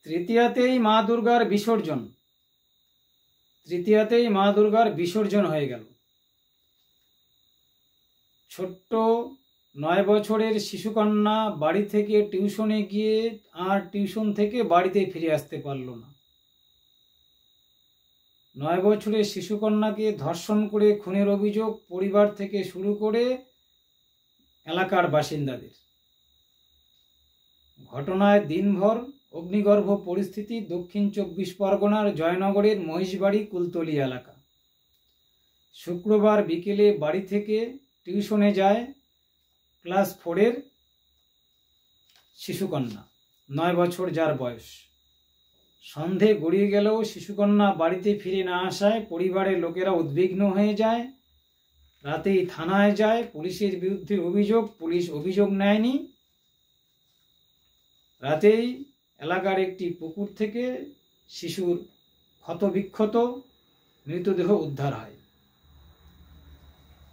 তৃতীয়াতেই মা দুর্গার বিসর্জন। তৃতীয়াতেই মা দুর্গার বিসর্জন হয়ে গেল। ছোট্ট 9 বছরের শিশুকন্যা বাড়ি থেকে টিউশনে গিয়ে আর টিউশন থেকে বাড়িতে ফিরে আসতে পারল না। 9 বছরের শিশুকন্যাকে ধর্ষণ করে খুনের অভিযোগ পরিবার থেকে শুরু করে এলাকার বাসিন্দাদের। ঘটনায় দিনভর অগ্নিগর্ভ পরিস্থিতি দক্ষিণ 24 পরগনার জয়নগরের মহিষবাড়ি কুলতলি এলাকা। শুক্রবার বিকেলে বাড়ি থেকে টিউশনে যায় ক্লাস 4-এর শিশুকন্যা, 9 বছর যার বয়স। সন্ধে গড়িয়ে গেলেও শিশুকন্যা বাড়িতে ফিরে না আসায় পরিবারের লোকেরা উদ্বিগ্ন হয়ে যায়। রাতেই থানায় যায়, পুলিশের বিরুদ্ধে অভিযোগ, পুলিশ অভিযোগ নেয়নি। রাতেই এলাকার একটি পুকুর থেকে শিশুর ক্ষতবিক্ষত মৃতদেহ উদ্ধার হয়।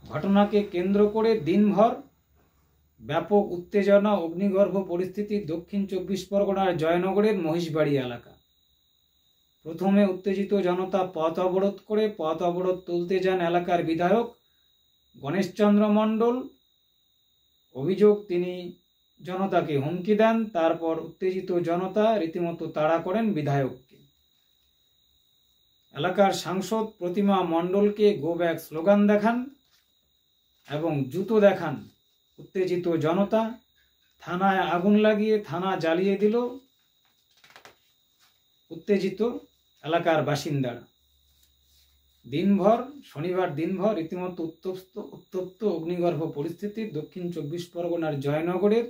ঘটনাকে কেন্দ্র করে দিনভর ব্যাপক উত্তেজনা, অগ্নিগর্ভ পরিস্থিতি দক্ষিণ 24 পরগনার জয়নগরের মহিষবাড়ি এলাকা। প্রথমে উত্তেজিত জনতা পথ অবরোধ করে পথ অবরোধ তুলতে যান এলাকার বিধায়ক গণেশচন্দ্র মণ্ডল। অভিযোগ, তিনি জনতাকে হুমকি দেন। তারপর উত্তেজিত জনতা রীতিমতো তাড়া করেন বিধায়ককে। এলাকার সাংসদ প্রতিমা মণ্ডলকে গো ব্যাক স্লোগান দেখান এবং জুতো দেখান উত্তেজিত জনতা। থানায় আগুন লাগিয়ে থানা জ্বালিয়ে দিল উত্তেজিত এলাকার বাসিন্দারা। শনিবার দিনভর রীতিমতো উত্তপ্ত অগ্নিগর্ভ পরিস্থিতি দক্ষিণ 24 পরগনার জয়নগরের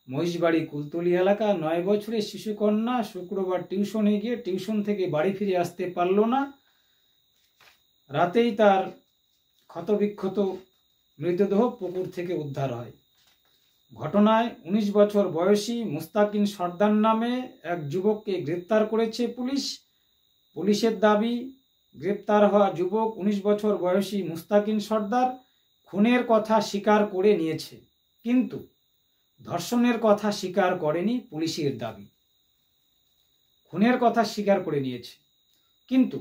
মহিষবাড়ি কুলতলি এলাকা। 9 বছরের শিশুকন্যা শুক্রবার টিউশনে গিয়ে টিউশন থেকে বাড়ি ফিরে আসতে পারল না। রাতেই তার ক্ষতবিক্ষত মৃতদেহ পুকুর থেকে উদ্ধার হয়। ঘটনায় 19 বছর বয়সী মুস্তাকিন সর্দার নামে এক যুবককে গ্রেপ্তার করেছে পুলিশ। পুলিশের দাবি, গ্রেপ্তার হওয়া যুবক 19 বছর বয়সী মুস্তাকিন সর্দার খুনের কথা স্বীকার করে নিয়েছে, কিন্তু ধর্ষণের কথা স্বীকার করেনি। পুলিশের দাবি, খুনের কথা স্বীকার করে নিয়েছে, কিন্তু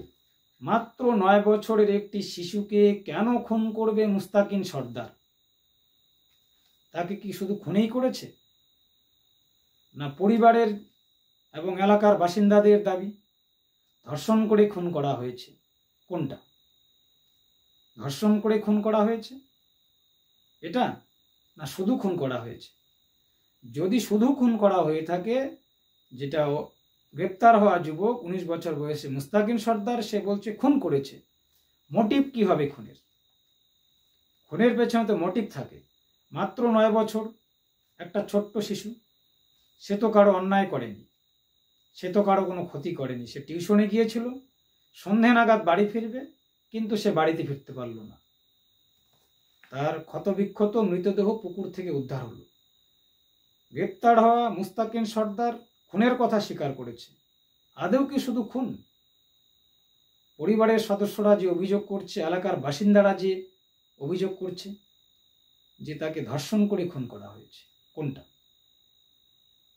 মাত্র 9 বছরের একটি শিশুকে কেন খুন করবে মুস্তাকিন সর্দার? তাকে কি শুধু খুনেই করেছে, না পরিবারের এবং এলাকার বাসিন্দাদের দাবি ধর্ষণ করে খুন করা হয়েছে? কোনটা? ধর্ষণ করে খুন করা হয়েছে এটা, না শুধু খুন করা হয়েছে? যদি শুধু খুন করা হয়ে থাকে, যেটা গ্রেপ্তার হওয়া যুবক 19 বছর বয়সে মুস্তাকিন সর্দার, সে বলছে খুন করেছে, মোটিভ কি হবে খুনের? খুনের পেছনে তো মোটিভ থাকে। মাত্র 9 বছর একটা ছোট্ট শিশু, সে তো কারো অন্যায় করেনি, সে তো কারো কোনো ক্ষতি করেনি। সে টিউশনে গিয়েছিল, সন্ধে নাগাদ বাড়ি ফিরবে, কিন্তু সে বাড়িতে ফিরতে পারল না। তার ক্ষতবিক্ষত মৃতদেহ পুকুর থেকে উদ্ধার হলো। গ্রেপ্তার হওয়া মুস্তাকিন সর্দার খুনের কথা স্বীকার করেছে। আদৌ কি শুধু খুন? পরিবারের সদস্যরা যে অভিযোগ করছে, এলাকার বাসিন্দারা যে অভিযোগ করছে যে তাকে ধর্ষণ করে খুন করা হয়েছে, কোনটা?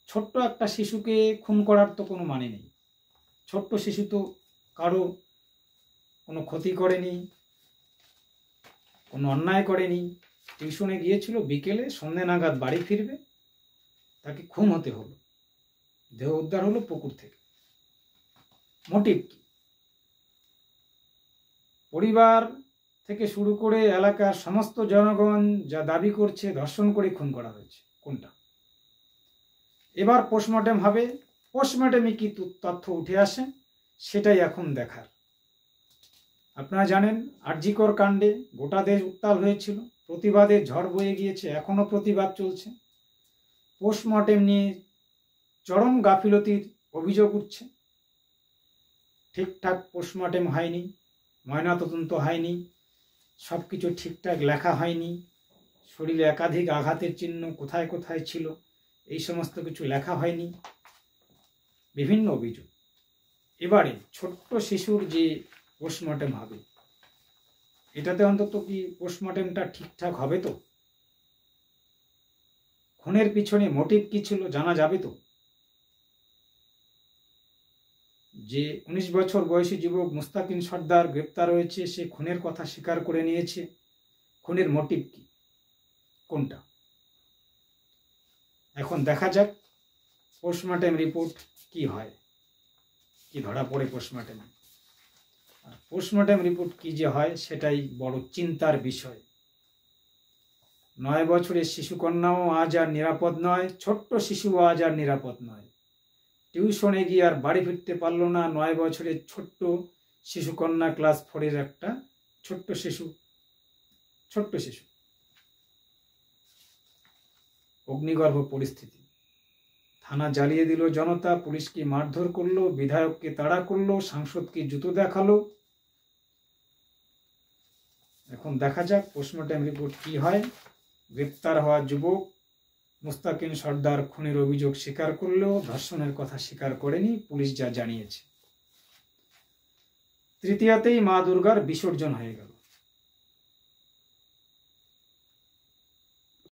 ছোট্ট একটা শিশুকে খুন করার তো কোনো মানে নেই। ছোট্ট শিশু তো কারো কোনো ক্ষতি করেনি, কোনো অন্যায় করেনি। টিউশনে গিয়েছিল, বিকেলে সন্ধ্যে নাগাদ বাড়ি ফিরবে, তাকে খুন হতে হলো, দেহ উদ্ধার হলো পুকুর থেকে। মোটিভ কি? পরিবার থেকে শুরু করে এলাকার সমস্ত জনগণ যা দাবি করছে ধর্ষণ করে খুন করা হয়েছে, কোনটা? এবার পোস্টমর্টেম হবে। পোস্টমর্টেমে কি তথ্য উঠে আসে সেটাই এখন দেখার। আপনারা জানেন আরজিকর কাণ্ডে গোটা দেশ উত্তাল হয়েছিল, প্রতিবাদের ঝড় বয়ে গিয়েছে, এখনো প্রতিবাদ চলছে। পোস্টমর্টেম নিয়ে চরম গাফিলতির অভিযোগ উঠছে। ঠিকঠাক পোস্টমর্টেম হয়নি, ময়নাতদন্ত হয়নি, সবকিছু ঠিকঠাক লেখা হয়নি, শরীরে একাধিক আঘাতের চিহ্ন কোথায় কোথায় ছিল এই সমস্ত কিছু লেখা হয়নি, বিভিন্ন অভিযোগ। এবারে ছোট্ট শিশুর যে পোস্টমর্টেম হবে, এটাতে অন্তত কি পোস্টমর্টেমটা ঠিকঠাক হবে তো? খুনের পিছনে মোটিভ কি ছিল জানা যাবে তো? যে 19 বছর বয়সী যুবক মুস্তাকিন সর্দার গ্রেপ্তার হয়েছে, সে খুনের কথা স্বীকার করে নিয়েছে। খুনের মোটিভ কি, কোনটা? এখন দেখা যাক পোস্টমর্টেম রিপোর্ট কি হয়, কি ধরা পড়ে পোস্টমর্টেমে। পোস্টমর্টেম রিপোর্ট কি যে হয় সেটাই বড় চিন্তার বিষয়। 9 বছরের শিশুকন্যাও আজ আর নিরাপদ নয়, ছোট্ট শিশুও আজ আর নিরাপদ নয়। টিউশনে গিয়ে আর বাড়ি ফিরতে পারলো না 9 বছরের ছোট্ট শিশুকন্যা, ক্লাস 4-এর একটা ছোট্ট শিশু। অগ্নিগর্ভ পরিস্থিতি। থানা জ্বালিয়ে দিল জনতা, পুলিশকে মারধর করলো, বিধায়ককে তাড়া করলো, সাংসদকে জুতো দেখালো। এখন দেখা যাক পোস্টমর্টেম রিপোর্ট কি হয়। গ্রেপ্তার হওয়া যুবক মুস্তাকিন সর্দার খুনের অভিযোগ স্বীকার করলেও ধর্ষণের কথা স্বীকার করেনি, পুলিশ যা জানিয়েছে। তৃতীয়াতেই মা দুর্গার বিসর্জন হয়ে গেল।